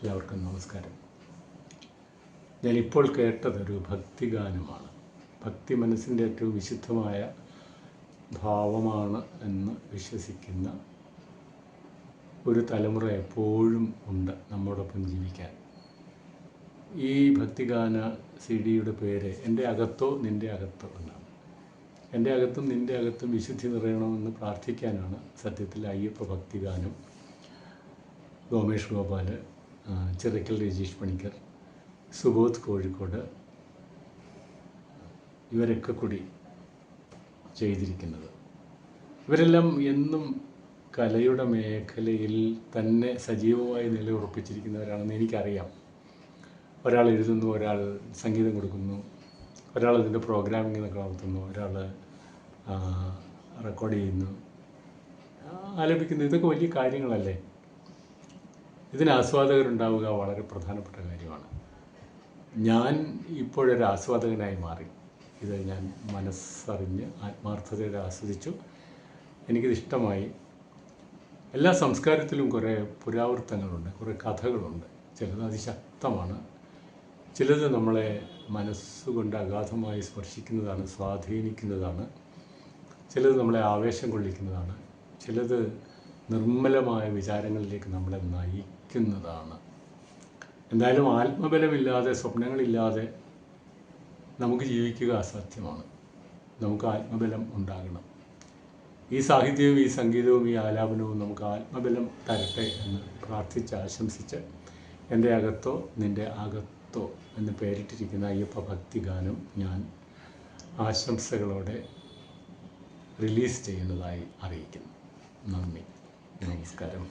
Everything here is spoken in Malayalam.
എല്ലാവർക്കും നമസ്കാരം. ഞാനിപ്പോൾ കേട്ടതൊരു ഭക്തിഗാനമാണ്. ഭക്തി മനസ്സിൻ്റെ ഏറ്റവും വിശുദ്ധമായ ഭാവമാണ് എന്ന് വിശ്വസിക്കുന്ന ഒരു തലമുറ എപ്പോഴും ഉണ്ട് നമ്മോടൊപ്പം ജീവിക്കാൻ. ഈ ഭക്തിഗാന CD-യുടെ പേര് എൻ്റെ അകത്തോ നിൻ്റെ അകത്തോ എന്നാണ്. എൻ്റെ അകത്തും നിൻ്റെ അകത്തും വിശുദ്ധി നിറയണമെന്ന് പ്രാർത്ഥിക്കാനാണ് സത്യത്തിൽ അയ്യപ്പ ഭക്തിഗാനം. ഗോമേഷ് ഗോപാൽ, ചിറക്കൽ രജീഷ് പണിക്കർ, സുബോധ് കോഴിക്കോട് ഇവരൊക്കെ കൂടി ചെയ്തിരിക്കുന്നത്. ഇവരെല്ലാം എന്നും കലയുടെ മേഖലയിൽ തന്നെ സജീവമായി നിലയുറപ്പിച്ചിരിക്കുന്നവരാണെന്ന് എനിക്കറിയാം. ഒരാൾ എഴുതുന്നു, ഒരാൾ സംഗീതം കൊടുക്കുന്നു, ഒരാൾ അതിൻ്റെ പ്രോഗ്രാമിംഗ് നടത്തുന്നു, ഒരാൾ റെക്കോർഡ് ചെയ്യുന്നു, ആലപിക്കുന്നു. ഇതൊക്കെ വലിയ കാര്യങ്ങളല്ലേ? ഇതിന് ആസ്വാദകരുണ്ടാവുക വളരെ പ്രധാനപ്പെട്ട കാര്യമാണ്. ഞാൻ ഇപ്പോഴൊരു ആസ്വാദകനായി മാറി. ഇത് ഞാൻ മനസ്സറിഞ്ഞ് ആത്മാർത്ഥതയോടെ ആസ്വദിച്ചു. എനിക്കിത് ഇഷ്ടമായി. എല്ലാ സംസ്കാരത്തിലും കുറേ പുരാവൃത്തങ്ങളുണ്ട്, കുറേ കഥകളുണ്ട്. ചിലത് അതിശക്തമാണ്, ചിലത് നമ്മളെ മനസ്സുകൊണ്ട് അഗാധമായി സ്പർശിക്കുന്നതാണ്, സ്വാധീനിക്കുന്നതാണ്. ചിലത് നമ്മളെ ആവേശം കൊള്ളിക്കുന്നതാണ്, ചിലത് നിർമ്മലമായ വിചാരങ്ങളിലേക്ക് നമ്മളെ നയിക്കുന്നതാണ്. എന്തായാലും ആത്മബലമില്ലാതെ, സ്വപ്നങ്ങളില്ലാതെ നമുക്ക് ജീവിക്കുക അസാധ്യമാണ്. നമുക്ക് ആത്മബലം ഉണ്ടാകണം. ഈ സാഹിത്യവും ഈ സംഗീതവും ഈ ആലാപനവും നമുക്ക് ആത്മബലം തരട്ടെ എന്ന് പ്രാർത്ഥിച്ച് ആശംസിച്ച് എൻ്റെ അകത്തോ നിൻ്റെ അകത്തോ എന്ന് പേരിട്ടിരിക്കുന്ന അയ്യപ്പ ഭക്തിഗാനം ഞാൻ ആശംസകളോടെ റിലീസ് ചെയ്യുന്നതായി അറിയിക്കുന്നു. നന്ദി, നമസ്കാരം.